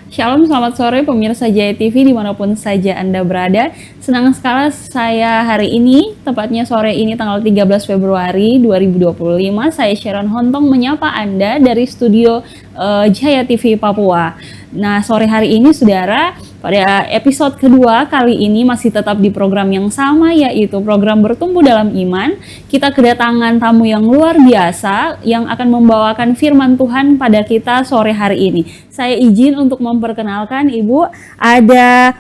Shalom, selamat sore pemirsa Jaya TV dimanapun saja Anda berada. Senang sekali saya hari ini, tepatnya sore ini tanggal 13 Februari 2025, saya Sharon Hontong menyapa Anda dari studio Jaya TV Papua. Nah, sore hari ini saudara, pada episode kedua kali ini masih tetap di program yang sama, yaitu program Bertumbuh Dalam Iman. Kita kedatangan tamu yang luar biasa yang akan membawakan firman Tuhan pada kita sore hari ini. Saya izin untuk memperkenalkan Ibu, ada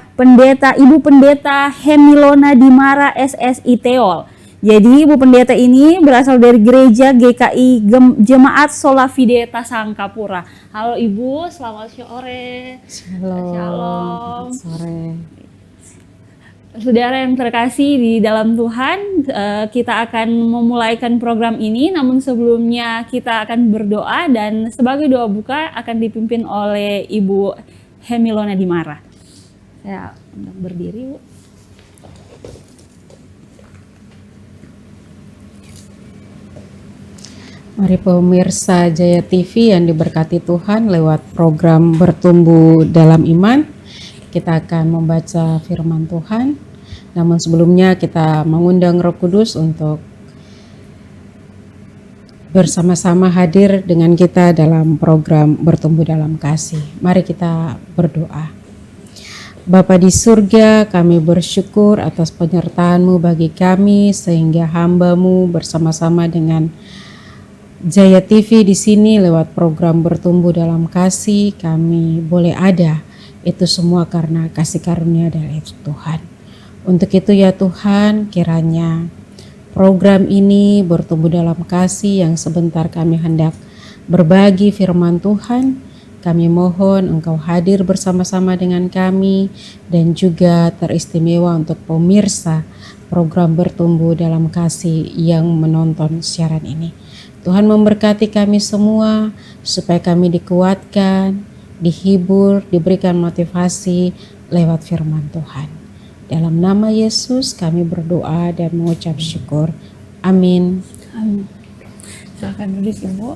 Ibu Pendeta Hemilona Dimara SSI Teol. Jadi Ibu Pendeta ini berasal dari gereja GKI Jemaat Sola Fide Sangkapura. Halo Ibu, selamat sore. Shalom. Sore. Saudara yang terkasih di dalam Tuhan, kita akan memulaikan program ini, namun sebelumnya kita akan berdoa dan sebagai doa buka akan dipimpin oleh Ibu Hemilona Dimara. Saya berdiri, Bu. Mari pemirsa Jaya TV yang diberkati Tuhan, lewat program Bertumbuh Dalam Iman, kita akan membaca firman Tuhan. Namun sebelumnya kita mengundang Roh Kudus untuk bersama-sama hadir dengan kita dalam program Bertumbuh Dalam Kasih. Mari kita berdoa. Bapa di surga, kami bersyukur atas penyertaan-Mu bagi kami sehingga hamba-Mu bersama-sama dengan Jaya TV di sini lewat program Bertumbuh Dalam Kasih kami boleh ada. Itu semua karena kasih karunia dari Tuhan. Untuk itu ya Tuhan, kiranya program ini Bertumbuh Dalam Kasih yang sebentar kami hendak berbagi firman Tuhan, kami mohon Engkau hadir bersama-sama dengan kami dan juga teristimewa untuk pemirsa program Bertumbuh Dalam Kasih yang menonton siaran ini. Tuhan memberkati kami semua supaya kami dikuatkan, dihibur, diberikan motivasi lewat firman Tuhan. Dalam nama Yesus kami berdoa dan mengucap syukur. Amin. Amin. Silakan duduk Ibu.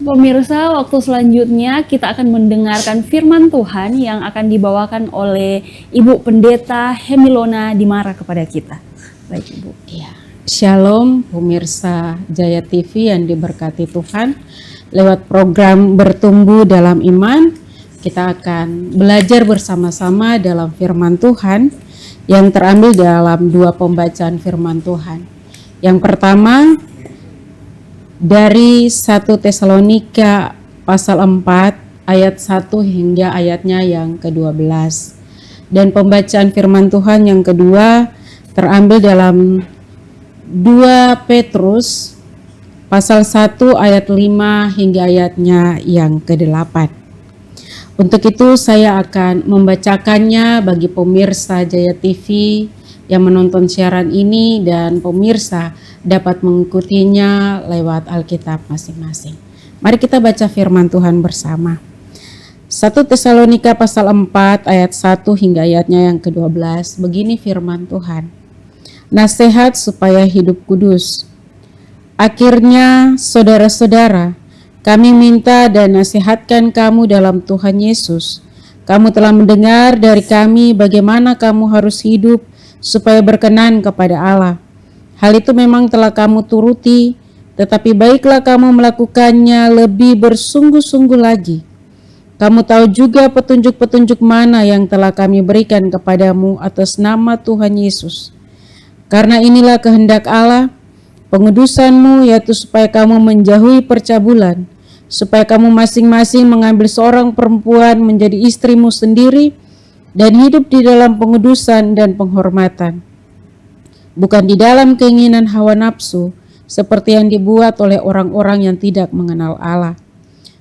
Pemirsa, waktu selanjutnya kita akan mendengarkan firman Tuhan yang akan dibawakan oleh Ibu Pendeta Hemilona Dimara kepada kita. Baik Ibu. Ya. Shalom pemirsa Jaya TV yang diberkati Tuhan. Lewat program Bertumbuh Dalam Iman, kita akan belajar bersama-sama dalam firman Tuhan yang terambil dalam dua pembacaan firman Tuhan. Yang pertama dari 1 Tesalonika pasal 4 ayat 1 hingga ayatnya yang ke-12. Dan pembacaan firman Tuhan yang kedua terambil dalam 2 Petrus pasal 1 ayat 5 hingga ayatnya yang ke-8. Untuk itu saya akan membacakannya bagi pemirsa Jaya TV yang menonton siaran ini dan pemirsa dapat mengikutinya lewat Alkitab masing-masing. Mari kita baca firman Tuhan bersama. 1 Tesalonika pasal 4 ayat 1 hingga ayatnya yang ke-12. Begini firman Tuhan. Nasihat supaya hidup kudus. Akhirnya, saudara-saudara, kami minta dan nasihatkan kamu dalam Tuhan Yesus. Kamu telah mendengar dari kami bagaimana kamu harus hidup supaya berkenan kepada Allah. Hal itu memang telah kamu turuti, tetapi baiklah kamu melakukannya lebih bersungguh-sungguh lagi. Kamu tahu juga petunjuk-petunjuk mana yang telah kami berikan kepadamu atas nama Tuhan Yesus. Karena inilah kehendak Allah, pengudusanmu yaitu supaya kamu menjauhi percabulan, supaya kamu masing-masing mengambil seorang perempuan menjadi istrimu sendiri dan hidup di dalam pengudusan dan penghormatan. Bukan di dalam keinginan hawa nafsu, seperti yang dibuat oleh orang-orang yang tidak mengenal Allah.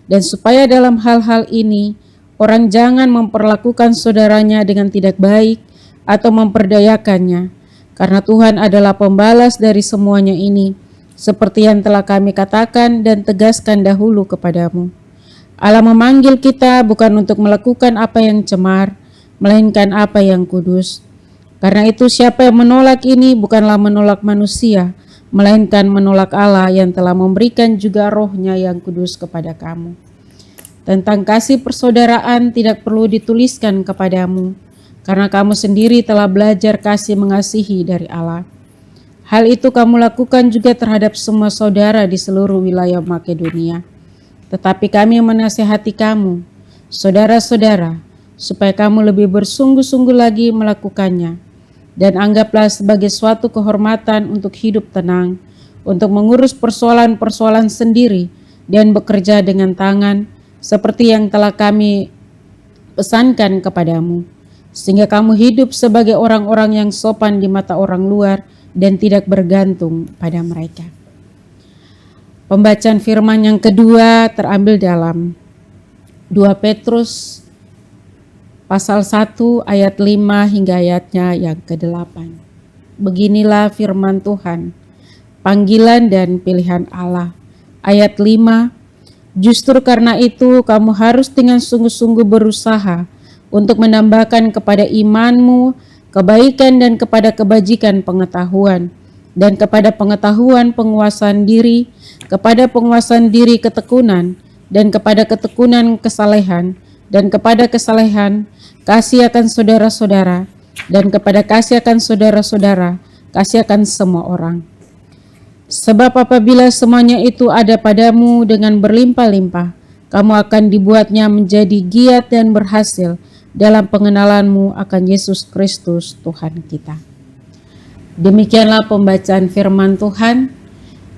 Dan supaya dalam hal-hal ini, orang jangan memperlakukan saudaranya dengan tidak baik atau memperdayakannya, karena Tuhan adalah pembalas dari semuanya ini, seperti yang telah kami katakan dan tegaskan dahulu kepadamu. Allah memanggil kita bukan untuk melakukan apa yang cemar, melainkan apa yang kudus. Karena itu siapa yang menolak ini bukanlah menolak manusia, melainkan menolak Allah yang telah memberikan juga roh-Nya yang kudus kepada kamu. Tentang kasih persaudaraan tidak perlu dituliskan kepadamu, karena kamu sendiri telah belajar kasih mengasihi dari Allah. Hal itu kamu lakukan juga terhadap semua saudara di seluruh wilayah Makedonia. Tetapi kami menasihati kamu, saudara-saudara, supaya kamu lebih bersungguh-sungguh lagi melakukannya. Dan anggaplah sebagai suatu kehormatan untuk hidup tenang, untuk mengurus persoalan-persoalan sendiri dan bekerja dengan tangan, seperti yang telah kami pesankan kepadamu, sehingga kamu hidup sebagai orang-orang yang sopan di mata orang luar dan tidak bergantung pada mereka. Pembacaan firman yang kedua terambil dalam 2 Petrus pasal 1 ayat 5 hingga ayatnya yang ke-8. Beginilah firman Tuhan, panggilan dan pilihan Allah. Ayat 5, justru karena itu kamu harus dengan sungguh-sungguh berusaha untuk menambahkan kepada imanmu kebaikan dan kepada kebajikan pengetahuan, dan kepada pengetahuan penguasaan diri, kepada penguasaan diri ketekunan, dan kepada ketekunan kesalehan, dan kepada kesalehan kasih akan saudara-saudara, dan kepada kasih akan saudara-saudara kasih akan semua orang. Sebab apabila semuanya itu ada padamu dengan berlimpah-limpah, kamu akan dibuatnya menjadi giat dan berhasil dalam pengenalanmu akan Yesus Kristus Tuhan kita. Demikianlah pembacaan firman Tuhan.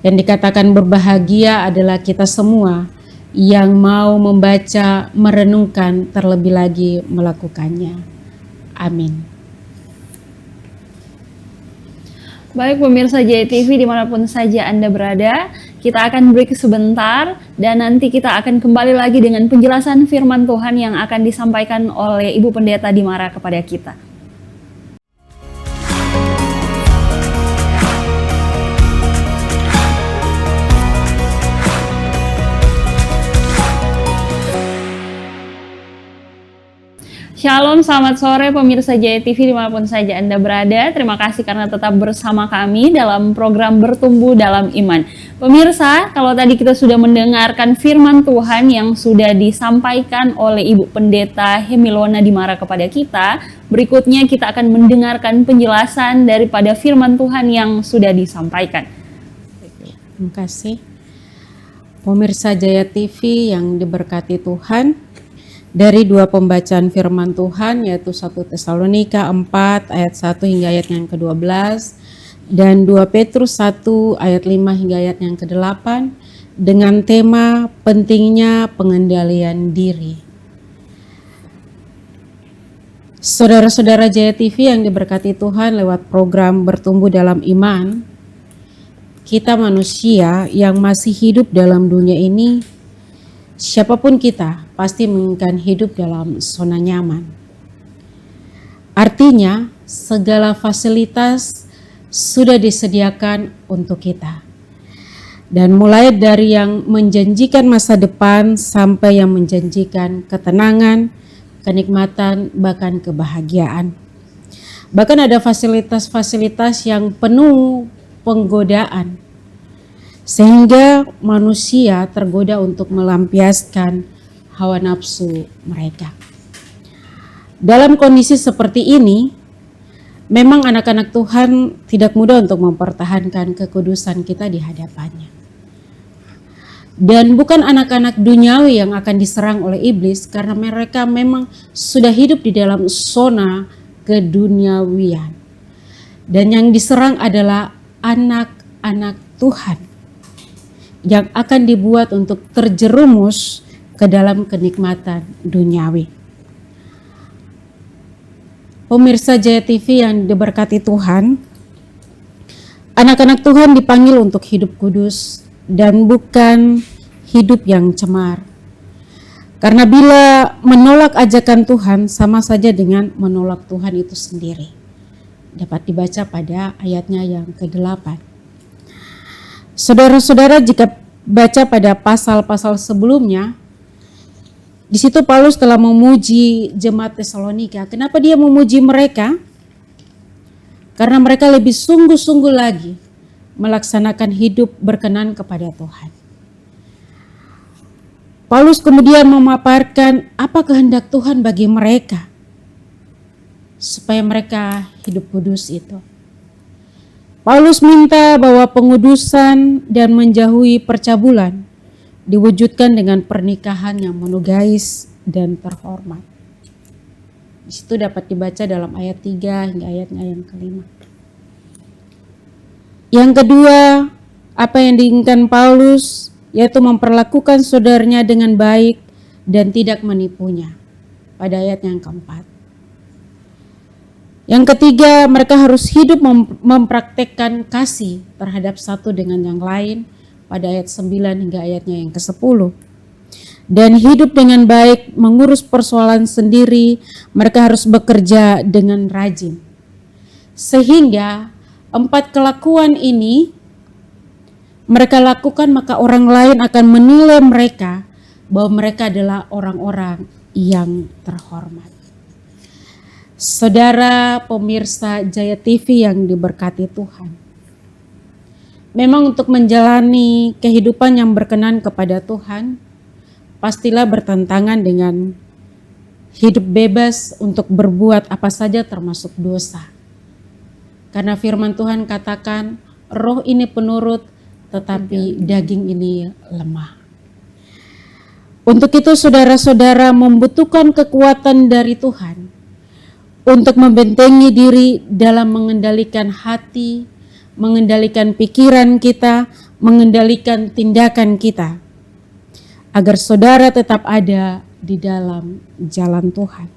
Yang dikatakan berbahagia adalah kita semua yang mau membaca, merenungkan, terlebih lagi melakukannya. Amin. Baik pemirsa JTV dimanapun saja Anda berada, kita akan break sebentar dan nanti kita akan kembali lagi dengan penjelasan firman Tuhan yang akan disampaikan oleh Ibu Pendeta Dimara kepada kita. Shalom, selamat sore pemirsa JTV dimanapun saja Anda berada. Terima kasih karena tetap bersama kami dalam program Bertumbuh Dalam Iman. Pemirsa, kalau tadi kita sudah mendengarkan firman Tuhan yang sudah disampaikan oleh Ibu Pendeta Hemilona Dimara kepada kita, berikutnya kita akan mendengarkan penjelasan daripada firman Tuhan yang sudah disampaikan. Terima kasih. Pemirsa Jaya TV yang diberkati Tuhan, dari dua pembacaan firman Tuhan yaitu 1 Tesalonika 4 ayat 1 hingga ayat yang ke-12 dan 2 Petrus 1 ayat 5 hingga ayat yang ke-8 dengan tema pentingnya pengendalian diri. Saudara-saudara Jaya TV yang diberkati Tuhan, lewat program Bertumbuh Dalam Iman, kita manusia yang masih hidup dalam dunia ini, siapapun kita pasti menginginkan hidup dalam zona nyaman. Artinya, segala fasilitas sudah disediakan untuk kita. Dan mulai dari yang menjanjikan masa depan sampai yang menjanjikan ketenangan, kenikmatan, bahkan kebahagiaan. Bahkan ada fasilitas-fasilitas yang penuh penggodaan, sehingga manusia tergoda untuk melampiaskan hawa nafsu mereka. Dalam kondisi seperti ini, memang anak-anak Tuhan tidak mudah untuk mempertahankan kekudusan kita di hadapannya. Dan bukan anak-anak duniawi yang akan diserang oleh iblis, karena mereka memang sudah hidup di dalam zona keduniawian. Dan yang diserang adalah anak-anak Tuhan yang akan dibuat untuk terjerumus ke dalam kenikmatan duniawi. Pemirsa Jaya TV yang diberkati Tuhan, anak-anak Tuhan dipanggil untuk hidup kudus dan bukan hidup yang cemar. Karena bila menolak ajakan Tuhan sama saja dengan menolak Tuhan itu sendiri. Dapat dibaca pada ayatnya yang ke-8. Saudara-saudara, jika baca pada pasal-pasal sebelumnya, di situ Paulus telah memuji jemaat Tesalonika. Kenapa dia memuji mereka? Karena mereka lebih sungguh-sungguh lagi melaksanakan hidup berkenan kepada Tuhan. Paulus kemudian memaparkan apa kehendak Tuhan bagi mereka, supaya mereka hidup kudus itu. Paulus minta bahwa pengudusan dan menjauhi percabulan diwujudkan dengan pernikahan yang monogais dan terhormat. Di situ dapat dibaca dalam ayat 3 hingga ayatnya yang kelima. Yang kedua, apa yang diinginkan Paulus yaitu memperlakukan saudaranya dengan baik dan tidak menipunya, pada ayat yang keempat. Yang ketiga, mereka harus hidup mempraktekkan kasih terhadap satu dengan yang lain, pada ayat 9 hingga ayatnya yang ke-10. Dan hidup dengan baik, mengurus persoalan sendiri, mereka harus bekerja dengan rajin. Sehingga 4 kelakuan ini mereka lakukan, maka orang lain akan menilai mereka bahwa mereka adalah orang-orang yang terhormat. Saudara pemirsa Jaya TV yang diberkati Tuhan, memang untuk menjalani kehidupan yang berkenan kepada Tuhan, pastilah bertentangan dengan hidup bebas untuk berbuat apa saja termasuk dosa. Karena firman Tuhan katakan, roh ini penurut, tetapi daging ini lemah. Untuk itu saudara-saudara membutuhkan kekuatan dari Tuhan untuk membentengi diri dalam mengendalikan hati, mengendalikan pikiran kita, mengendalikan tindakan kita, agar saudara tetap ada di dalam jalan Tuhan.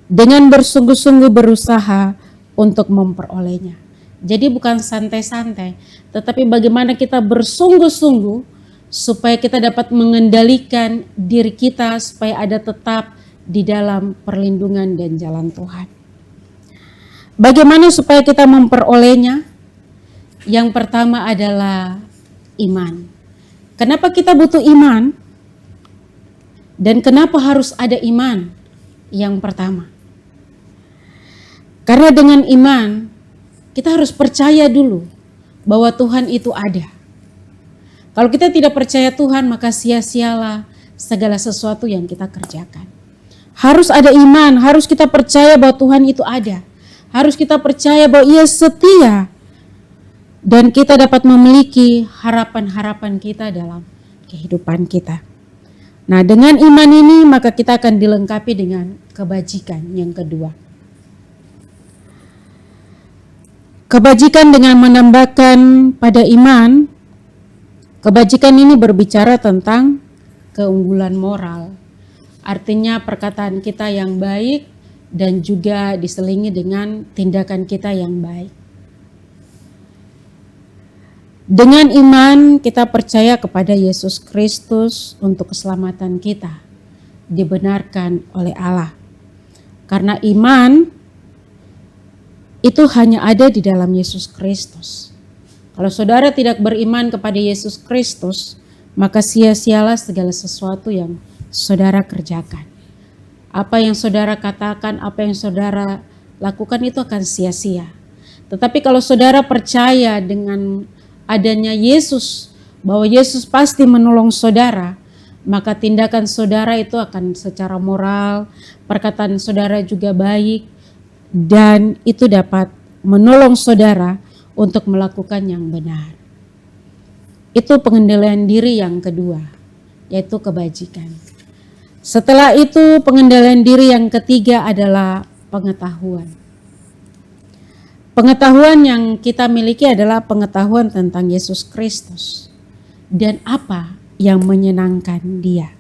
Dengan bersungguh-sungguh berusaha untuk memperolehnya. Jadi bukan santai-santai, tetapi bagaimana kita bersungguh-sungguh supaya kita dapat mengendalikan diri kita supaya ada tetap di dalam perlindungan dan jalan Tuhan. Bagaimana supaya kita memperolehnya? Yang pertama adalah iman. Kenapa kita butuh iman? Dan kenapa harus ada iman? Yang pertama, karena dengan iman kita harus percaya dulu bahwa Tuhan itu ada. Kalau kita tidak percaya Tuhan, maka sia-sialah segala sesuatu yang kita kerjakan. Harus ada iman, harus kita percaya bahwa Tuhan itu ada. Harus kita percaya bahwa Ia setia. Dan kita dapat memiliki harapan-harapan kita dalam kehidupan kita. Nah, dengan iman ini maka kita akan dilengkapi dengan kebajikan yang kedua. Kebajikan dengan menambahkan pada iman, kebajikan ini berbicara tentang keunggulan moral. Artinya perkataan kita yang baik dan juga diselingi dengan tindakan kita yang baik. Dengan iman kita percaya kepada Yesus Kristus untuk keselamatan kita, dibenarkan oleh Allah. Karena iman itu hanya ada di dalam Yesus Kristus. Kalau saudara tidak beriman kepada Yesus Kristus, maka sia-sialah segala sesuatu yang saudara kerjakan. Apa yang saudara katakan, apa yang saudara lakukan itu akan sia-sia. Tetapi kalau saudara percaya dengan adanya Yesus, bahwa Yesus pasti menolong saudara, maka tindakan saudara itu akan secara moral, perkataan saudara juga baik, dan itu dapat menolong saudara untuk melakukan yang benar. Itu pengendalian diri yang kedua, yaitu kebajikan. Setelah itu pengendalian diri yang ketiga adalah pengetahuan. Pengetahuan yang kita miliki adalah pengetahuan tentang Yesus Kristus dan apa yang menyenangkan Dia.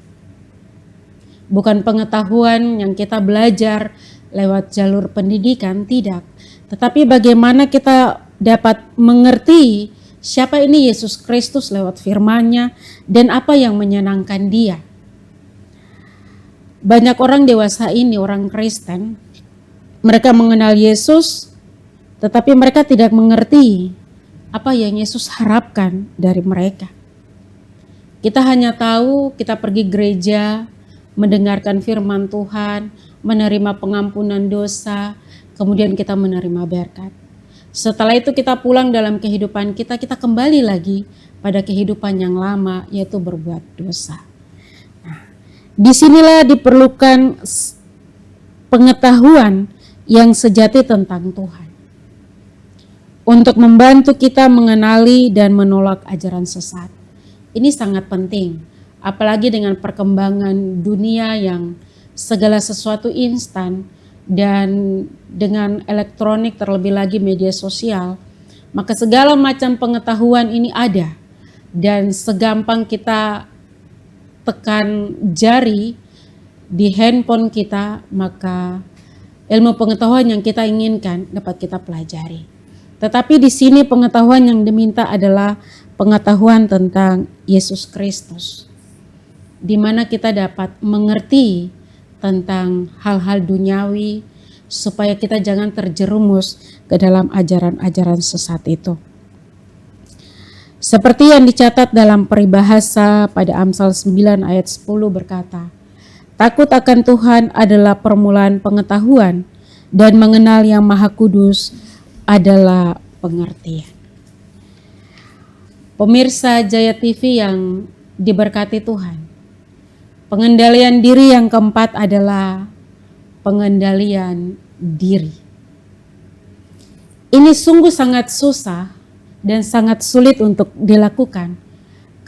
Bukan pengetahuan yang kita belajar lewat jalur pendidikan, tidak. Tetapi bagaimana kita dapat mengerti siapa ini Yesus Kristus lewat firman-Nya dan apa yang menyenangkan Dia. Banyak orang dewasa ini, orang Kristen, mereka mengenal Yesus, tetapi mereka tidak mengerti apa yang Yesus harapkan dari mereka. Kita hanya tahu kita pergi gereja, mendengarkan firman Tuhan, menerima pengampunan dosa, kemudian kita menerima berkat. Setelah itu kita pulang dalam kehidupan kita, kita kembali lagi pada kehidupan yang lama, yaitu berbuat dosa. Nah, disinilah diperlukan pengetahuan yang sejati tentang Tuhan untuk membantu kita mengenali dan menolak ajaran sesat. Ini sangat penting, apalagi dengan perkembangan dunia yang segala sesuatu instan dan dengan elektronik, terlebih lagi media sosial, maka segala macam pengetahuan ini ada, dan segampang kita tekan jari di handphone kita, maka ilmu pengetahuan yang kita inginkan dapat kita pelajari. Tetapi di sini pengetahuan yang diminta adalah pengetahuan tentang Yesus Kristus, di mana kita dapat mengerti tentang hal-hal duniawi supaya kita jangan terjerumus ke dalam ajaran-ajaran sesat itu. Seperti yang dicatat dalam peribahasa pada Amsal 9 ayat 10 berkata, takut akan Tuhan adalah permulaan pengetahuan, dan mengenal yang Maha Kudus adalah pengertian. Pemirsa Jaya TV yang diberkati Tuhan, pengendalian diri yang keempat adalah pengendalian diri. Ini sungguh sangat susah dan sangat sulit untuk dilakukan.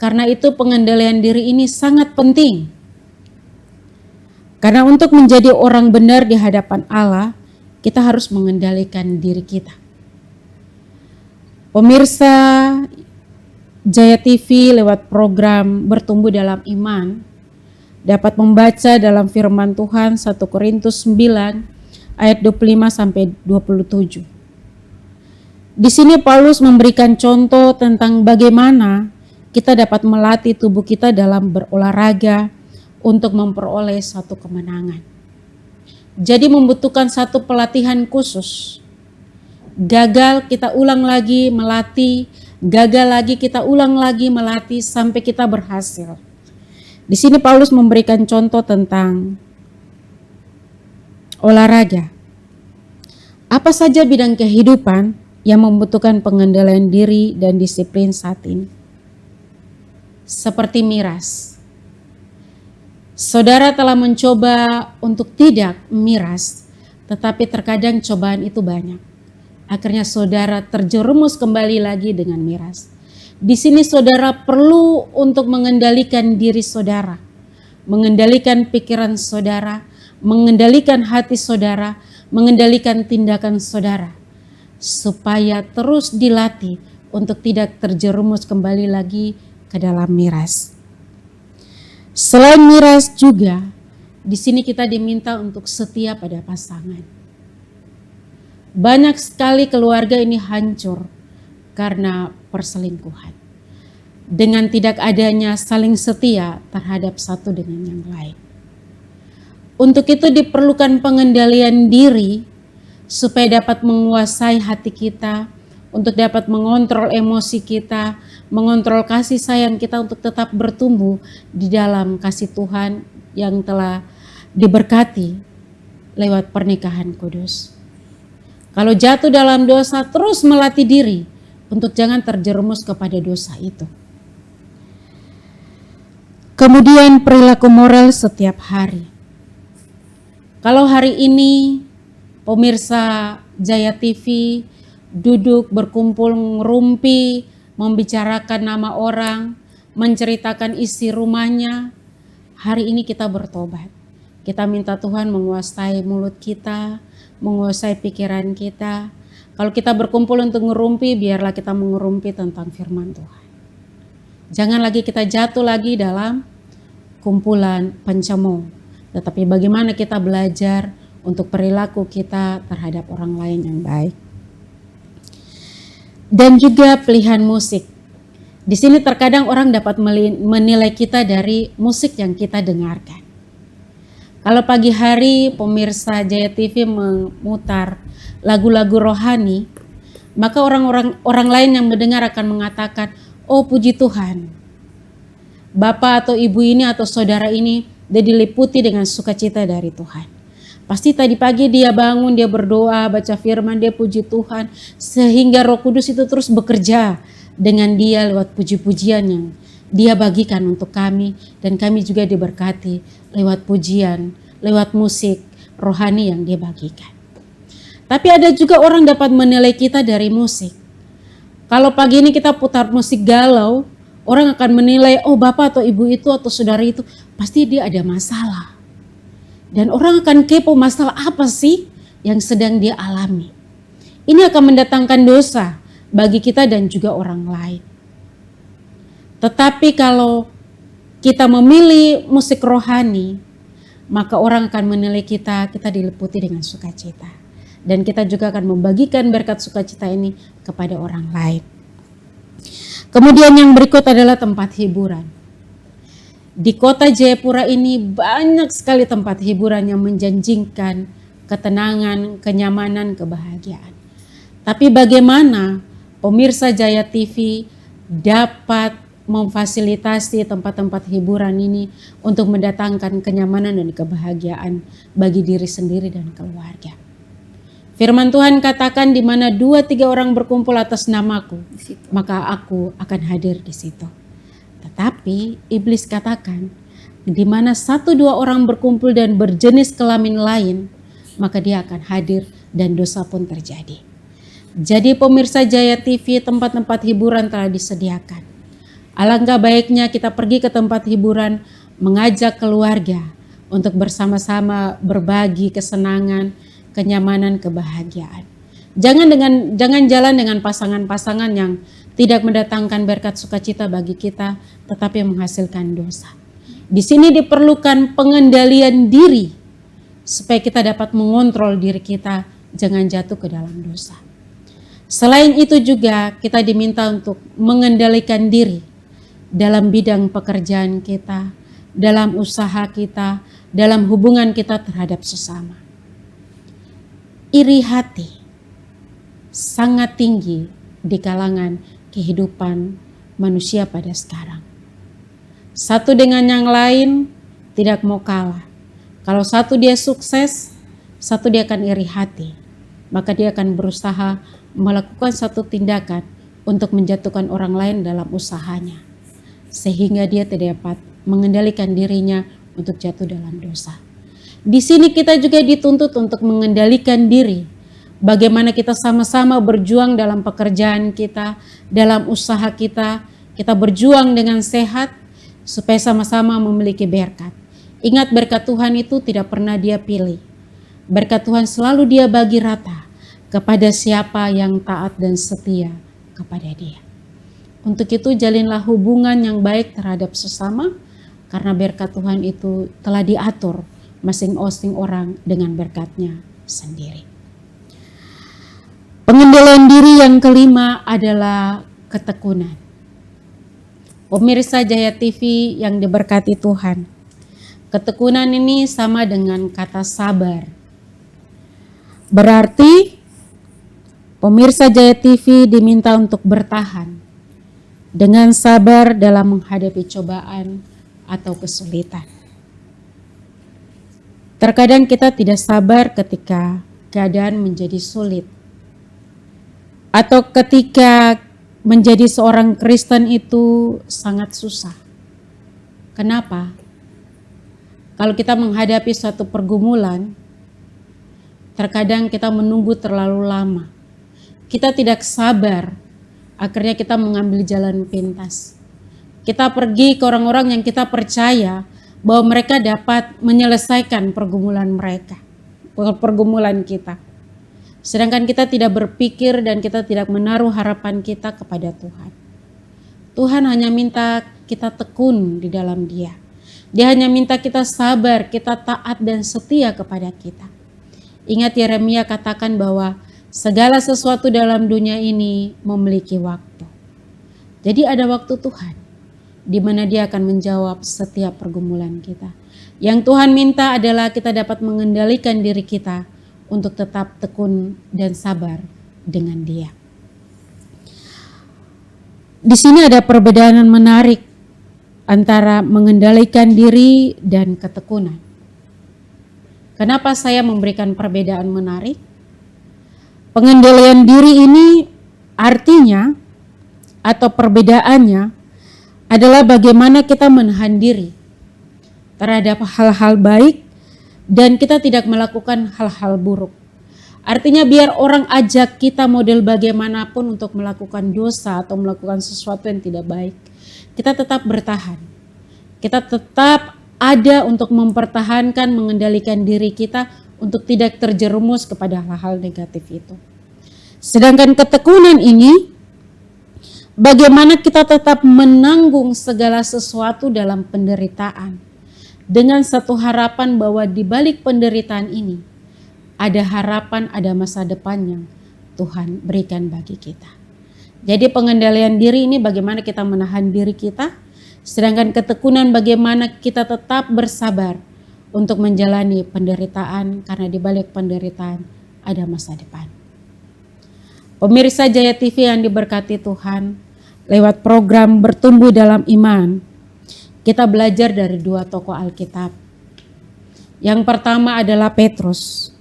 Karena itu pengendalian diri ini sangat penting. Karena untuk menjadi orang benar di hadapan Allah, kita harus mengendalikan diri kita. Pemirsa Jaya TV lewat program Bertumbuh dalam Iman dapat membaca dalam firman Tuhan 1 Korintus 9 ayat 25 sampai 27. Di sini Paulus memberikan contoh tentang bagaimana kita dapat melatih tubuh kita dalam berolahraga untuk memperoleh satu kemenangan. Jadi membutuhkan satu pelatihan khusus. Gagal kita ulang lagi melatih, gagal lagi kita ulang lagi melatih sampai kita berhasil. Di sini Paulus memberikan contoh tentang olahraga. Apa saja bidang kehidupan yang membutuhkan pengendalian diri dan disiplin saat ini? Seperti miras. Saudara telah mencoba untuk tidak miras, tetapi terkadang cobaan itu banyak. Akhirnya saudara terjerumus kembali lagi dengan miras. Di sini saudara perlu untuk mengendalikan diri saudara, mengendalikan pikiran saudara, mengendalikan hati saudara, mengendalikan tindakan saudara, supaya terus dilatih untuk tidak terjerumus kembali lagi ke dalam miras. Selain miras juga, di sini kita diminta untuk setia pada pasangan. Banyak sekali keluarga ini hancur karena perselingkuhan. Dengan tidak adanya saling setia terhadap satu dengan yang lain. Untuk itu diperlukan pengendalian diri supaya dapat menguasai hati kita, untuk dapat mengontrol emosi kita, mengontrol kasih sayang kita untuk tetap bertumbuh di dalam kasih Tuhan yang telah diberkati lewat pernikahan kudus. Kalau jatuh dalam dosa, terus melatih diri untuk jangan terjerumus kepada dosa itu. Kemudian perilaku moral setiap hari. Kalau hari ini pemirsa Jaya TV duduk berkumpul ngerumpi, membicarakan nama orang, menceritakan isi rumahnya, hari ini kita bertobat. Kita minta Tuhan menguasai mulut kita, menguasai pikiran kita. Kalau kita berkumpul untuk ngerumpi, biarlah kita mengerumpi tentang firman Tuhan. Jangan lagi kita jatuh lagi dalam kumpulan pencemooh, tetapi bagaimana kita belajar untuk perilaku kita terhadap orang lain yang baik. Dan juga pilihan musik. Di sini terkadang orang dapat menilai kita dari musik yang kita dengarkan. Kalau pagi hari pemirsa Jaya TV memutar lagu-lagu rohani, maka orang lain yang mendengar akan mengatakan, oh puji Tuhan, Bapak atau Ibu ini atau saudara ini dia diliputi dengan sukacita dari Tuhan. Pasti tadi pagi dia bangun, dia berdoa, baca firman, dia puji Tuhan, sehingga Roh Kudus itu terus bekerja dengan dia lewat puji-pujian yang dia bagikan untuk kami, dan kami juga diberkati lewat pujian, lewat musik rohani yang dia bagikan. Tapi ada juga orang dapat menilai kita dari musik. Kalau pagi ini kita putar musik galau, orang akan menilai, oh bapak atau ibu itu atau saudara itu pasti dia ada masalah. Dan orang akan kepo, masalah apa sih yang sedang dia alami. Ini akan mendatangkan dosa bagi kita dan juga orang lain. Tetapi kalau kita memilih musik rohani, maka orang akan menilai kita diliputi dengan sukacita. Dan kita juga akan membagikan berkat sukacita ini kepada orang lain. Kemudian yang berikut adalah tempat hiburan. Di kota Jayapura ini banyak sekali tempat hiburan yang menjanjikan ketenangan, kenyamanan, kebahagiaan. Tapi bagaimana pemirsa Jaya TV dapat memfasilitasi tempat-tempat hiburan ini untuk mendatangkan kenyamanan dan kebahagiaan bagi diri sendiri dan keluarga. Firman Tuhan katakan, di mana 2-3 orang berkumpul atas namaku, maka aku akan hadir di situ. Tetapi iblis katakan, di mana 1-2 orang berkumpul dan berjenis kelamin lain, maka dia akan hadir dan dosa pun terjadi. Jadi pemirsa Jaya TV, tempat-tempat hiburan telah disediakan. Alangkah baiknya kita pergi ke tempat hiburan, mengajak keluarga untuk bersama-sama berbagi kesenangan, kenyamanan, kebahagiaan. Jangan jalan dengan pasangan-pasangan yang tidak mendatangkan berkat sukacita bagi kita, tetapi menghasilkan dosa. Di sini diperlukan pengendalian diri supaya kita dapat mengontrol diri kita, jangan jatuh ke dalam dosa. Selain itu juga kita diminta untuk mengendalikan diri dalam bidang pekerjaan kita, dalam usaha kita, dalam hubungan kita terhadap sesama. Iri hati sangat tinggi di kalangan kehidupan manusia pada sekarang. Satu dengan yang lain tidak mau kalah. Kalau satu dia sukses, satu dia akan iri hati. Maka dia akan berusaha melakukan satu tindakan untuk menjatuhkan orang lain dalam usahanya, sehingga dia tidak dapat mengendalikan dirinya untuk jatuh dalam dosa. Di sini kita juga dituntut untuk mengendalikan diri. Bagaimana kita sama-sama berjuang dalam pekerjaan kita, dalam usaha kita. Kita berjuang dengan sehat supaya sama-sama memiliki berkat. Ingat, berkat Tuhan itu tidak pernah dia pilih. Berkat Tuhan selalu dia bagi rata kepada siapa yang taat dan setia kepada dia. Untuk itu jalinlah hubungan yang baik terhadap sesama, karena berkat Tuhan itu telah diatur masing-masing orang dengan berkatnya sendiri. Pengendalian diri yang kelima adalah ketekunan. Pemirsa Jaya TV yang diberkati Tuhan, ketekunan ini sama dengan kata sabar. Berarti pemirsa Jaya TV diminta untuk bertahan dengan sabar dalam menghadapi cobaan atau kesulitan. Terkadang kita tidak sabar ketika keadaan menjadi sulit, atau ketika menjadi seorang Kristen itu sangat susah. Kenapa? Kalau kita menghadapi suatu pergumulan, terkadang kita menunggu terlalu lama. Kita tidak sabar, akhirnya kita mengambil jalan pintas. Kita pergi ke orang-orang yang kita percaya bahwa mereka dapat menyelesaikan pergumulan mereka, pergumulan kita. Sedangkan kita tidak berpikir dan kita tidak menaruh harapan kita kepada Tuhan. Tuhan hanya minta kita tekun di dalam Dia. Dia hanya minta kita sabar, kita taat dan setia kepada kita. Ingat, Yeremia katakan bahwa segala sesuatu dalam dunia ini memiliki waktu. Jadi ada waktu Tuhan, di mana Dia akan menjawab setiap pergumulan kita. Yang Tuhan minta adalah kita dapat mengendalikan diri kita untuk tetap tekun dan sabar dengan Dia. Di sini ada perbedaan menarik antara mengendalikan diri dan ketekunan. Kenapa saya memberikan perbedaan menarik? Pengendalian diri ini artinya atau perbedaannya adalah bagaimana kita menahan diri terhadap hal-hal baik dan kita tidak melakukan hal-hal buruk. Artinya biar orang ajak kita model bagaimanapun untuk melakukan dosa atau melakukan sesuatu yang tidak baik, kita tetap bertahan. Kita tetap ada untuk mempertahankan, mengendalikan diri kita untuk tidak terjerumus kepada hal-hal negatif itu. Sedangkan ketekunan ini, bagaimana kita tetap menanggung segala sesuatu dalam penderitaan. Dengan satu harapan bahwa di balik penderitaan ini, ada harapan, ada masa depan yang Tuhan berikan bagi kita. Jadi pengendalian diri ini bagaimana kita menahan diri kita, sedangkan ketekunan bagaimana kita tetap bersabar untuk menjalani penderitaan, karena di balik penderitaan ada masa depan. Pemirsa Jaya TV yang diberkati Tuhan, lewat program Bertumbuh dalam Iman, kita belajar dari dua tokoh Alkitab. Yang pertama adalah Petrus.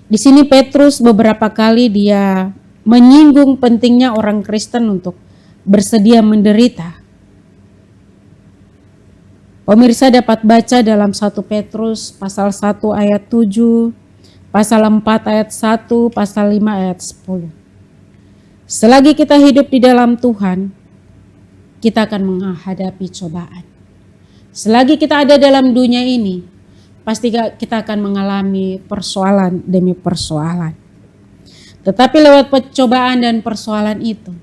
Di sini Petrus beberapa kali dia menyinggung pentingnya orang Kristen untuk bersedia menderita. Pemirsa dapat baca dalam 1 Petrus pasal 1 ayat 7, pasal 4 ayat 1, pasal 5 ayat 10. Selagi kita hidup di dalam Tuhan, kita akan menghadapi cobaan. Selagi kita ada dalam dunia ini, pasti kita akan mengalami persoalan demi persoalan. Tetapi lewat pencobaan dan persoalan itu,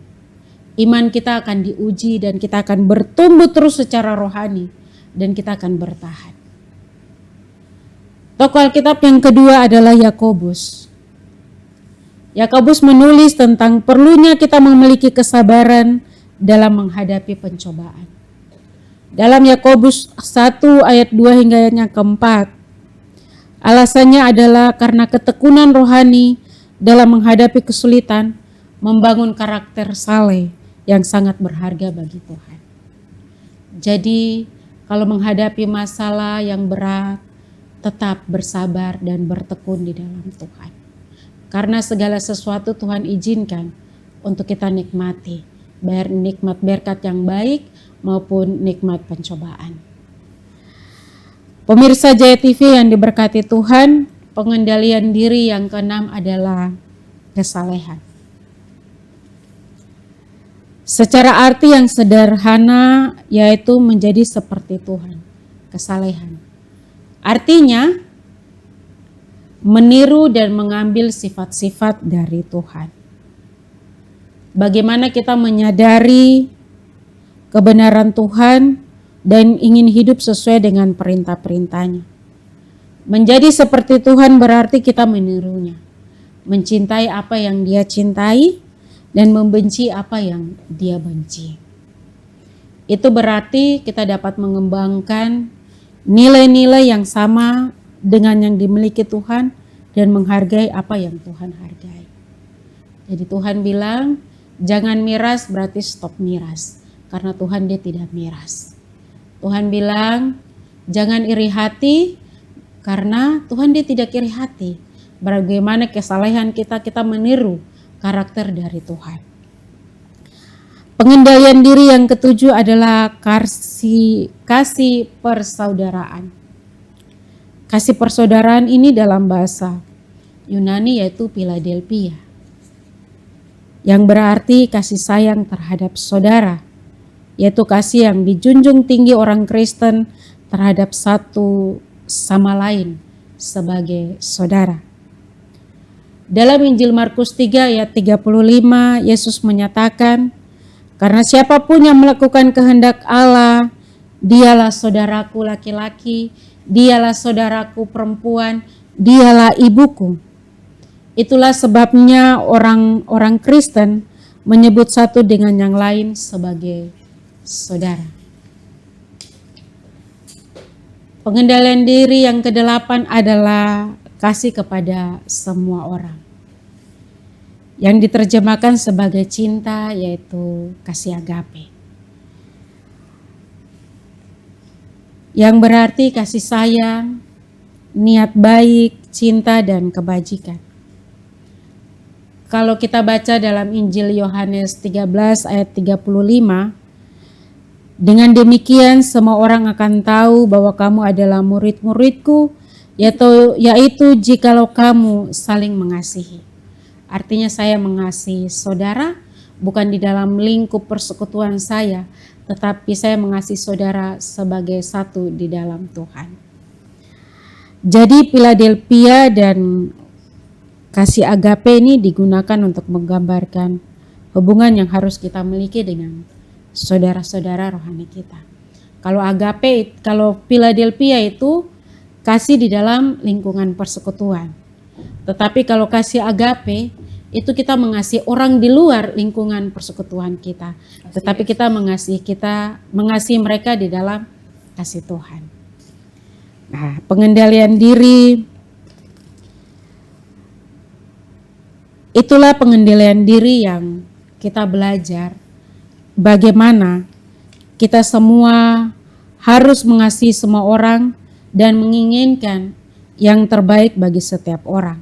iman kita akan diuji dan kita akan bertumbuh terus secara rohani dan kita akan bertahan. Tokoh Alkitab yang kedua adalah Yakobus. Yakobus menulis tentang perlunya kita memiliki kesabaran dalam menghadapi pencobaan. Dalam Yakobus 1 ayat 2 hingga ayat yang keempat, alasannya adalah karena ketekunan rohani dalam menghadapi kesulitan membangun karakter saleh yang sangat berharga bagi Tuhan. Jadi kalau menghadapi masalah yang berat, tetap bersabar dan bertekun di dalam Tuhan. Karena segala sesuatu Tuhan izinkan untuk kita nikmati, baik nikmat berkat yang baik maupun nikmat pencobaan. Pemirsa Jaya TV yang diberkati Tuhan, pengendalian diri yang keenam adalah kesalehan. Secara arti yang sederhana yaitu menjadi seperti Tuhan, kesalehan. Artinya meniru dan mengambil sifat-sifat dari Tuhan. Bagaimana kita menyadari kebenaran Tuhan dan ingin hidup sesuai dengan perintah-perintahnya. Menjadi seperti Tuhan berarti kita menirunya, mencintai apa yang Dia cintai dan membenci apa yang Dia benci. Itu berarti kita dapat mengembangkan nilai-nilai yang sama dengan yang dimiliki Tuhan dan menghargai apa yang Tuhan hargai. Jadi Tuhan bilang, jangan miras berarti stop miras. Karena Tuhan Dia tidak miras. Tuhan bilang, jangan iri hati karena Tuhan Dia tidak iri hati. Bagaimana kesalehan kita meniru karakter dari Tuhan. Pengendalian diri yang ketujuh adalah kasih persaudaraan. Kasih persaudaraan ini dalam bahasa Yunani yaitu Philadelphia, yang berarti kasih sayang terhadap saudara, yaitu kasih yang dijunjung tinggi orang Kristen terhadap satu sama lain sebagai saudara. Dalam Injil Markus 3 ayat 35, Yesus menyatakan, karena siapapun yang melakukan kehendak Allah, dialah saudaraku laki-laki, dialah saudaraku perempuan, dialah ibuku. Itulah sebabnya orang Kristen menyebut satu dengan yang lain sebagai saudara. Pengendalian diri yang kedelapan adalah kasih kepada semua orang. Yang diterjemahkan sebagai cinta yaitu kasih agape. Yang berarti kasih sayang, niat baik, cinta dan kebajikan. kalau kita baca dalam Injil Yohanes 13 ayat 35, dengan demikian semua orang akan tahu bahwa kamu adalah murid-muridku, yaitu jikalau kamu saling mengasihi. Artinya saya mengasihi saudara bukan di dalam lingkup persekutuan saya, tetapi saya mengasihi saudara sebagai satu di dalam Tuhan. Jadi Philadelphia dan kasih agape ini digunakan untuk menggambarkan hubungan yang harus kita miliki dengan saudara-saudara rohani kita. Kalau Philadelphia itu kasih di dalam lingkungan persekutuan. Tetapi kalau kasih agape itu kita mengasihi orang di luar lingkungan persekutuan kita. Tetapi kita mengasihi mereka di dalam kasih Tuhan. Nah, pengendalian diri, itulah pengendalian diri yang kita belajar bagaimana kita semua harus mengasihi semua orang dan menginginkan yang terbaik bagi setiap orang.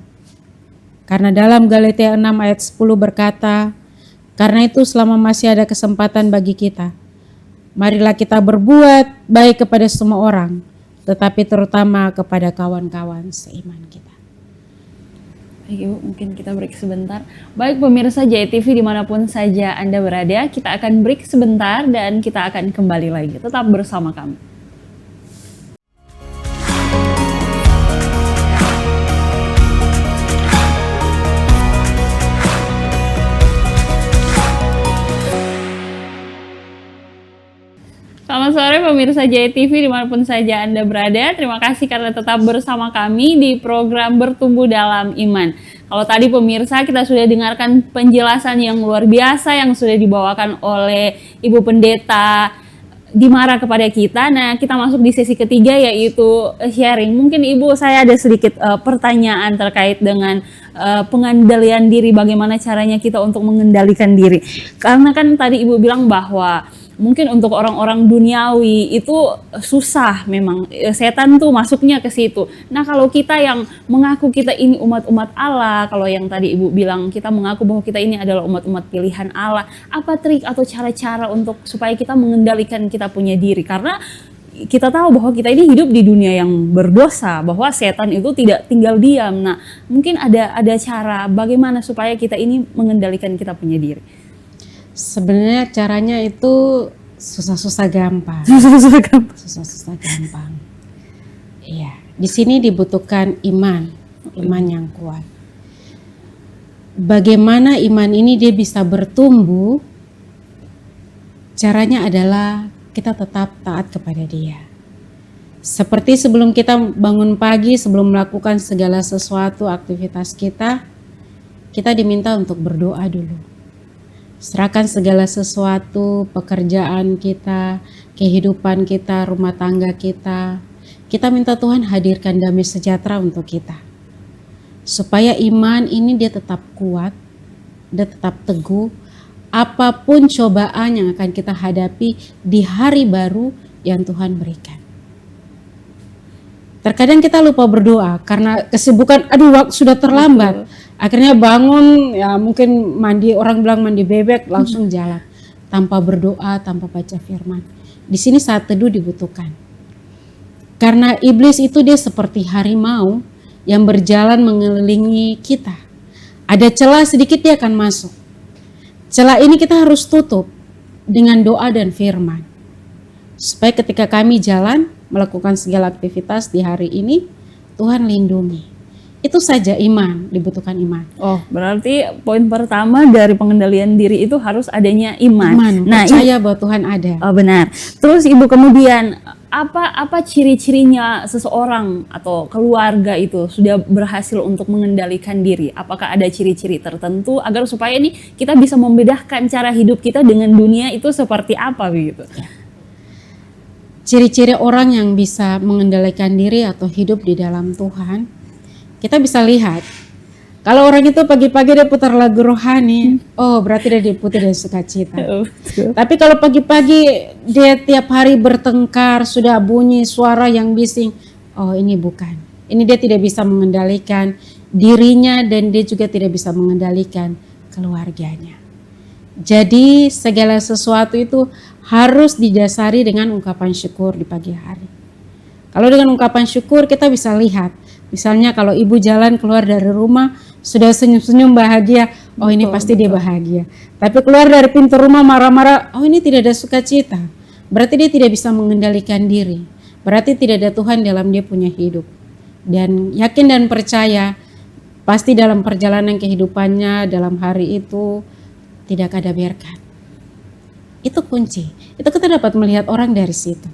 Karena dalam Galatia 6 ayat 10 berkata, karena itu selama masih ada kesempatan bagi kita, marilah kita berbuat baik kepada semua orang, tetapi terutama kepada kawan-kawan seiman kita. Baik Ibu, mungkin kita break sebentar. Baik pemirsa JTV dimanapun saja Anda berada, kita akan break sebentar dan kita akan kembali lagi. Tetap bersama kami. Selamat sore pemirsa JTV dimanapun saja Anda berada. Terima kasih karena tetap bersama kami di program Bertumbuh Dalam Iman. Kalau tadi pemirsa kita sudah dengarkan penjelasan yang luar biasa yang sudah dibawakan oleh Ibu Pendeta Dimara kepada kita. Nah, kita masuk di sesi ketiga yaitu sharing. Mungkin Ibu, saya ada sedikit pertanyaan terkait dengan pengendalian diri. Bagaimana caranya kita untuk mengendalikan diri? Karena kan tadi Ibu bilang bahwa mungkin untuk orang-orang duniawi itu susah, memang setan tuh masuknya ke situ. Nah, kalau kita yang mengaku kita ini umat-umat Allah, kalau yang tadi Ibu bilang kita mengaku bahwa kita ini adalah umat-umat pilihan Allah, apa trik atau cara-cara untuk supaya kita mengendalikan kita punya diri? Karena kita tahu bahwa kita ini hidup di dunia yang berdosa, bahwa setan itu tidak tinggal diam. Nah, mungkin ada cara bagaimana supaya kita ini mengendalikan kita punya diri. Sebenarnya caranya itu susah-susah gampang. Susah-susah gampang. Iya, di sini dibutuhkan iman yang kuat. Bagaimana iman ini dia bisa bertumbuh? Caranya adalah kita tetap taat kepada Dia. Seperti sebelum kita bangun pagi, sebelum melakukan segala sesuatu aktivitas kita diminta untuk berdoa dulu. Serahkan segala sesuatu, pekerjaan kita, kehidupan kita, rumah tangga kita. Kita minta Tuhan hadirkan damai sejahtera untuk kita. Supaya iman ini dia tetap kuat, dia tetap teguh. Apapun cobaan yang akan kita hadapi di hari baru yang Tuhan berikan. Terkadang kita lupa berdoa karena kesibukan, waktu sudah terlambat. Akhirnya bangun, ya mungkin mandi, orang bilang mandi bebek, langsung jalan. Tanpa berdoa, tanpa baca firman. Di sini saat teduh dibutuhkan. Karena iblis itu dia seperti harimau yang berjalan mengelilingi kita. Ada celah sedikit dia akan masuk. Celah ini kita harus tutup dengan doa dan firman. Supaya ketika kami jalan, melakukan segala aktivitas di hari ini, Tuhan lindungi. Itu saja iman, dibutuhkan iman. Oh, berarti poin pertama dari pengendalian diri itu harus adanya iman. Nah, percaya bahwa Tuhan ada. Oh, benar. Terus Ibu kemudian apa ciri-cirinya seseorang atau keluarga itu sudah berhasil untuk mengendalikan diri? Apakah ada ciri-ciri tertentu agar supaya ini kita bisa membedakan cara hidup kita dengan dunia itu seperti apa begitu? Ciri-ciri orang yang bisa mengendalikan diri atau hidup di dalam Tuhan, kita bisa lihat. Kalau orang itu pagi-pagi dia putar lagu rohani, berarti dia diputar dari sukacita. Tapi kalau pagi-pagi dia tiap hari bertengkar, sudah bunyi suara yang bising, ini bukan. Ini dia tidak bisa mengendalikan dirinya dan dia juga tidak bisa mengendalikan keluarganya. Jadi segala sesuatu itu harus didasari dengan ungkapan syukur di pagi hari. Kalau dengan ungkapan syukur kita bisa lihat, misalnya kalau ibu jalan keluar dari rumah sudah senyum-senyum bahagia, oh ini pasti dia bahagia. Tapi keluar dari pintu rumah marah-marah, oh ini tidak ada sukacita. Berarti dia tidak bisa mengendalikan diri. Berarti tidak ada Tuhan dalam dia punya hidup. Dan yakin dan percaya pasti dalam perjalanan kehidupannya dalam hari itu tidak ada berkat. Itu kunci. Itu kita dapat melihat orang dari situ.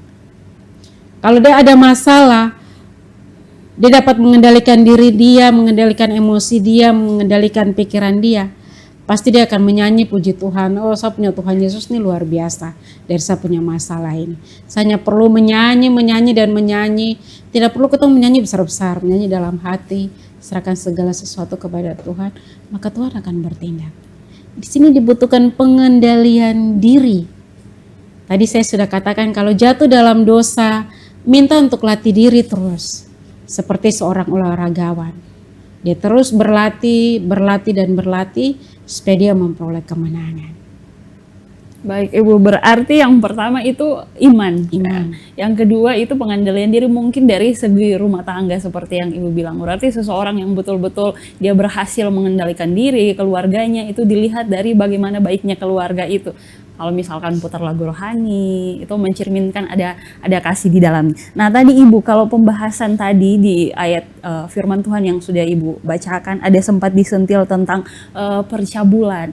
Kalau dia ada masalah, dia dapat mengendalikan diri dia, mengendalikan emosi dia, mengendalikan pikiran dia. Pasti dia akan menyanyi puji Tuhan. Oh, saya punya Tuhan Yesus ini luar biasa. Dari saya punya masalah ini. Saya hanya perlu menyanyi. Tidak perlu kita menyanyi besar-besar. Menyanyi dalam hati. Serahkan segala sesuatu kepada Tuhan. Maka Tuhan akan bertindak. Di sini dibutuhkan pengendalian diri. Tadi saya sudah katakan kalau jatuh dalam dosa, minta untuk latih diri terus. Seperti seorang olahragawan. Dia terus berlatih supaya dia memperoleh kemenangan. Baik Ibu, berarti yang pertama itu iman. Yang kedua itu pengendalian diri mungkin dari segi rumah tangga seperti yang Ibu bilang. Berarti seseorang yang betul-betul dia berhasil mengendalikan diri, keluarganya itu dilihat dari bagaimana baiknya keluarga itu. Kalau misalkan putar lagu rohani, itu mencerminkan ada kasih di dalam. Nah tadi Ibu, kalau pembahasan tadi di ayat firman Tuhan yang sudah Ibu bacakan, ada sempat disentil tentang percabulan.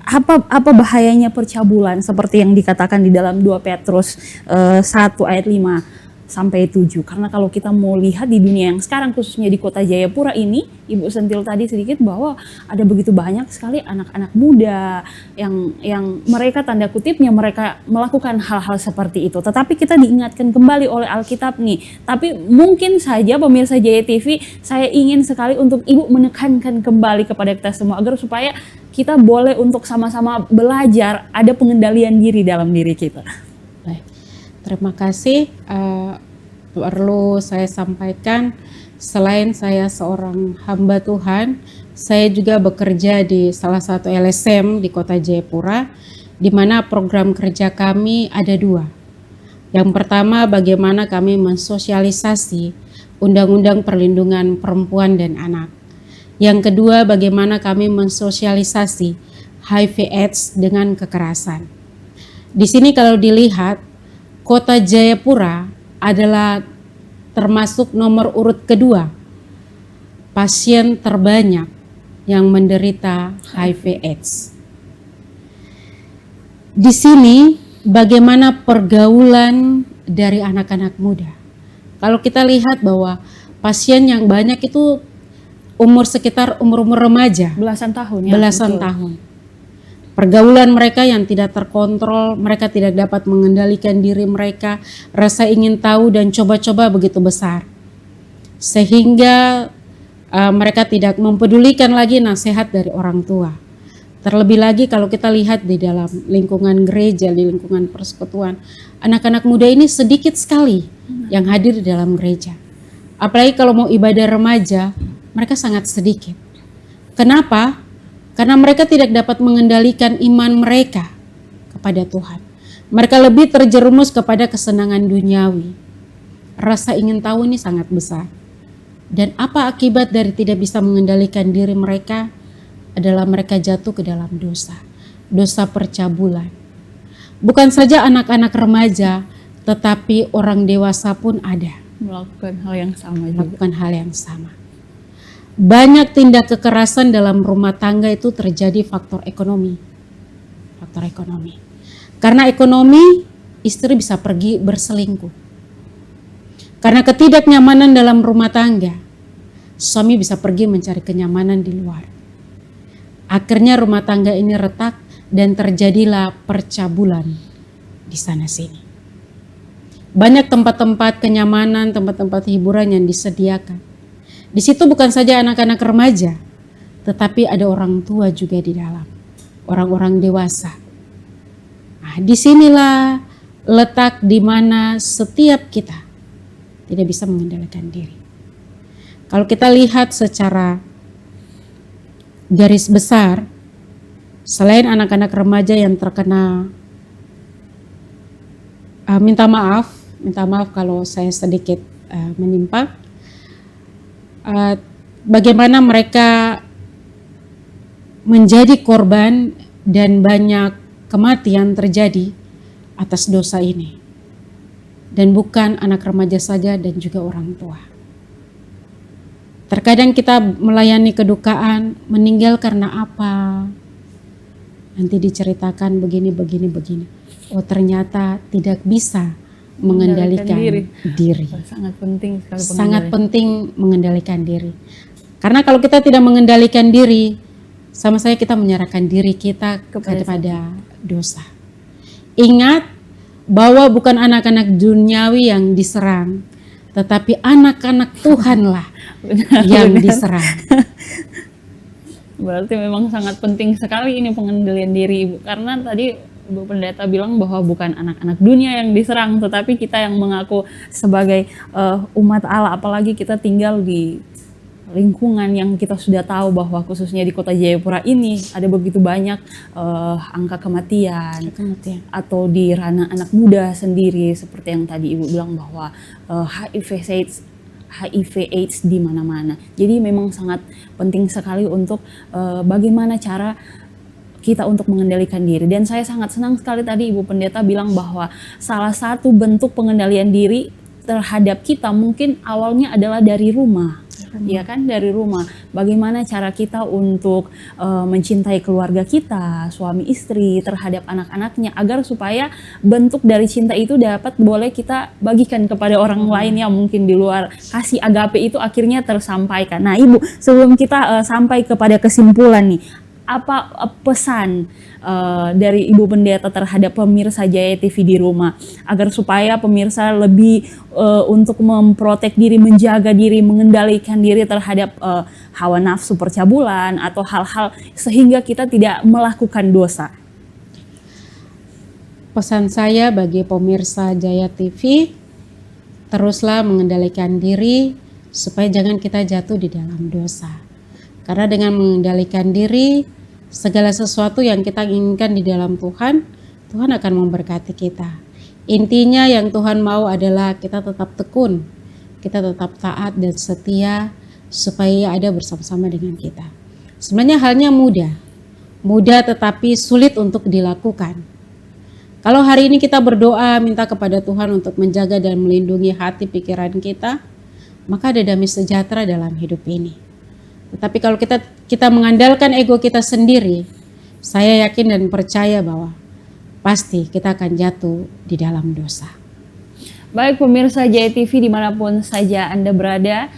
Apa bahayanya percabulan seperti yang dikatakan di dalam 2 Petrus 1 ayat 5 sampai 7. Karena kalau kita mau lihat di dunia yang sekarang, khususnya di kota Jayapura ini, Ibu sentil tadi sedikit bahwa ada begitu banyak sekali anak-anak muda yang mereka tanda kutipnya mereka melakukan hal-hal seperti itu. Tetapi kita diingatkan kembali oleh Alkitab nih. Tapi mungkin saja pemirsa Jaya TV, saya ingin sekali untuk Ibu menekankan kembali kepada kita semua agar supaya kita boleh untuk sama-sama belajar ada pengendalian diri dalam diri kita. Baik. Terima kasih. Perlu saya sampaikan, selain saya seorang hamba Tuhan, saya juga bekerja di salah satu LSM di kota Jayapura, di mana program kerja kami ada 2. Yang pertama, bagaimana kami mensosialisasi Undang-Undang Perlindungan Perempuan dan Anak. Yang kedua, bagaimana kami mensosialisasi HIV/AIDS dengan kekerasan. Di sini kalau dilihat, Kota Jayapura adalah termasuk nomor urut kedua pasien terbanyak yang menderita HIV/AIDS. Di sini bagaimana pergaulan dari anak-anak muda. Kalau kita lihat bahwa pasien yang banyak itu umur sekitar umur remaja, belasan tahun ya. Belasan tahun. Pergaulan mereka yang tidak terkontrol, mereka tidak dapat mengendalikan diri mereka, rasa ingin tahu dan coba-coba begitu besar. Sehingga mereka tidak mempedulikan lagi nasihat dari orang tua. Terlebih lagi kalau kita lihat di dalam lingkungan gereja, di lingkungan persekutuan, anak-anak muda ini sedikit sekali yang hadir di dalam gereja. Apalagi kalau mau ibadah remaja, mereka sangat sedikit. Kenapa? Karena mereka tidak dapat mengendalikan iman mereka kepada Tuhan. Mereka lebih terjerumus kepada kesenangan duniawi. Rasa ingin tahu ini sangat besar. Dan apa akibat dari tidak bisa mengendalikan diri mereka adalah mereka jatuh ke dalam dosa. Dosa percabulan. Bukan saja anak-anak remaja, tetapi orang dewasa pun ada. Melakukan hal yang sama juga. Melakukan hal yang sama. Banyak tindak kekerasan dalam rumah tangga itu terjadi faktor ekonomi. Faktor ekonomi. Karena ekonomi, istri bisa pergi berselingkuh. Karena ketidaknyamanan dalam rumah tangga, suami bisa pergi mencari kenyamanan di luar. Akhirnya rumah tangga ini retak dan terjadilah percabulan di sana sini. Banyak tempat-tempat kenyamanan, tempat-tempat hiburan yang disediakan. Di situ bukan saja anak-anak remaja, tetapi ada orang tua juga di dalam, orang-orang dewasa. Nah, disinilah letak di mana setiap kita tidak bisa mengendalikan diri. Kalau kita lihat secara garis besar, selain anak-anak remaja yang terkena, minta maaf kalau saya sedikit menyimpang, bagaimana mereka menjadi korban dan banyak kematian terjadi atas dosa ini. Dan bukan anak remaja saja dan juga orang tua. Terkadang kita melayani kedukaan, meninggal karena apa? Nanti diceritakan begini. Oh, ternyata tidak bisa mengendalikan diri. Sangat penting sekali. Sangat penting mengendalikan diri. Karena kalau kita tidak mengendalikan diri, sama saya kita menyerahkan diri kita kepada dosa. Ingat bahwa bukan anak-anak duniawi yang diserang, tetapi anak-anak Tuhanlah yang diserang. Berarti memang sangat penting sekali ini pengendalian diri, Ibu. Karena tadi Ibu Pendeta bilang bahwa bukan anak-anak dunia yang diserang, tetapi kita yang mengaku sebagai umat Allah, apalagi kita tinggal di lingkungan yang kita sudah tahu bahwa khususnya di Kota Jayapura ini ada begitu banyak angka kematian atau di ranah anak muda sendiri, seperti yang tadi Ibu bilang bahwa HIV/AIDS di mana-mana. Jadi memang sangat penting sekali untuk bagaimana cara kita untuk mengendalikan diri. Dan saya sangat senang sekali tadi Ibu Pendeta bilang bahwa salah satu bentuk pengendalian diri terhadap kita mungkin awalnya adalah dari rumah. Ya kan, dari rumah. Bagaimana cara kita untuk mencintai keluarga kita, suami istri, terhadap anak-anaknya, agar supaya bentuk dari cinta itu dapat boleh kita bagikan kepada orang lain yang mungkin di luar. Kasih agape itu akhirnya tersampaikan. Nah Ibu, sebelum kita sampai kepada kesimpulan nih, apa pesan dari Ibu Pendeta terhadap pemirsa Jaya TV di rumah, agar supaya pemirsa lebih untuk memprotek diri, menjaga diri, mengendalikan diri terhadap hawa nafsu percabulan atau hal-hal sehingga kita tidak melakukan dosa? Pesan saya bagi pemirsa Jaya TV, teruslah mengendalikan diri supaya jangan kita jatuh di dalam dosa. Karena dengan mengendalikan diri, segala sesuatu yang kita inginkan di dalam Tuhan, Tuhan akan memberkati kita. Intinya yang Tuhan mau adalah kita tetap tekun, kita tetap taat dan setia supaya ada bersama-sama dengan kita. Sebenarnya halnya mudah tetapi sulit untuk dilakukan. Kalau hari ini kita berdoa minta kepada Tuhan untuk menjaga dan melindungi hati pikiran kita, maka ada damai sejahtera dalam hidup ini. Tetapi kalau kita mengandalkan ego kita sendiri, saya yakin dan percaya bahwa pasti kita akan jatuh di dalam dosa. Baik pemirsa Jaya TV dimanapun saja Anda berada,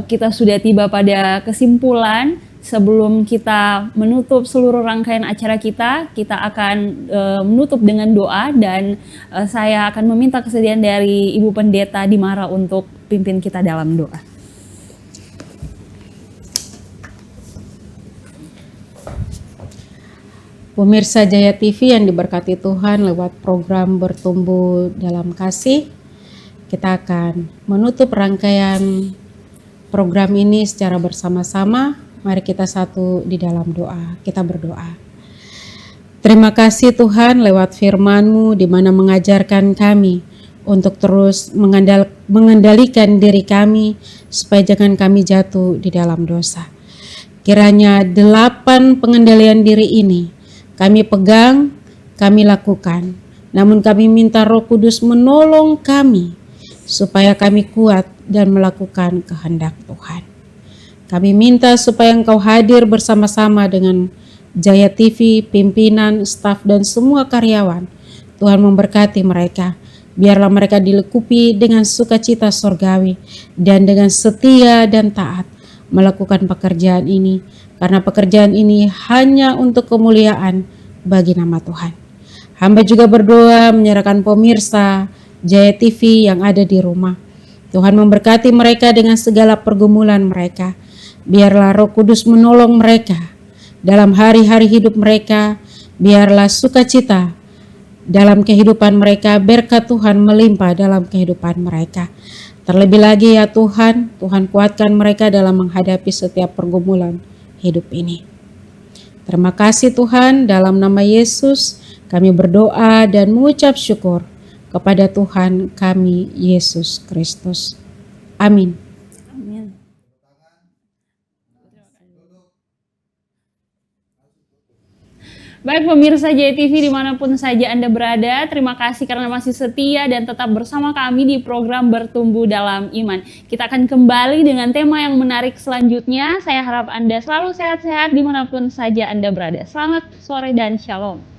kita sudah tiba pada kesimpulan. Sebelum kita menutup seluruh rangkaian acara kita akan menutup dengan doa, dan saya akan meminta kesediaan dari Ibu Pendeta Dimara untuk pimpin kita dalam doa. Pemirsa Jaya TV yang diberkati Tuhan, lewat program Bertumbuh Dalam Kasih, kita akan menutup rangkaian program ini secara bersama-sama. Mari kita satu di dalam doa, kita berdoa. Terima kasih Tuhan lewat firman-Mu di mana mengajarkan kami untuk terus mengendalikan diri kami supaya jangan kami jatuh di dalam dosa. Kiranya 8 pengendalian diri ini kami pegang, kami lakukan. Namun kami minta Roh Kudus menolong kami supaya kami kuat dan melakukan kehendak Tuhan. Kami minta supaya Engkau hadir bersama-sama dengan Jaya TV, pimpinan, staf dan semua karyawan. Tuhan memberkati mereka. Biarlah mereka dilekupi dengan sukacita surgawi dan dengan setia dan taat melakukan pekerjaan ini. Karena pekerjaan ini hanya untuk kemuliaan bagi nama Tuhan. Hamba juga berdoa menyerahkan pemirsa Jaya TV yang ada di rumah. Tuhan memberkati mereka dengan segala pergumulan mereka. Biarlah Roh Kudus menolong mereka dalam hari-hari hidup mereka. Biarlah sukacita dalam kehidupan mereka, berkat Tuhan melimpah dalam kehidupan mereka. Terlebih lagi ya Tuhan, Tuhan kuatkan mereka dalam menghadapi setiap pergumulan hidup ini. Terima kasih Tuhan, dalam nama Yesus kami berdoa dan mengucap syukur kepada Tuhan kami Yesus Kristus. Amin. Amin. Baik pemirsa JTV dimanapun saja Anda berada, terima kasih karena masih setia dan tetap bersama kami di program Bertumbuh Dalam Iman. Kita akan kembali dengan tema yang menarik selanjutnya. Saya harap Anda selalu sehat-sehat dimanapun saja Anda berada. Selamat sore dan shalom.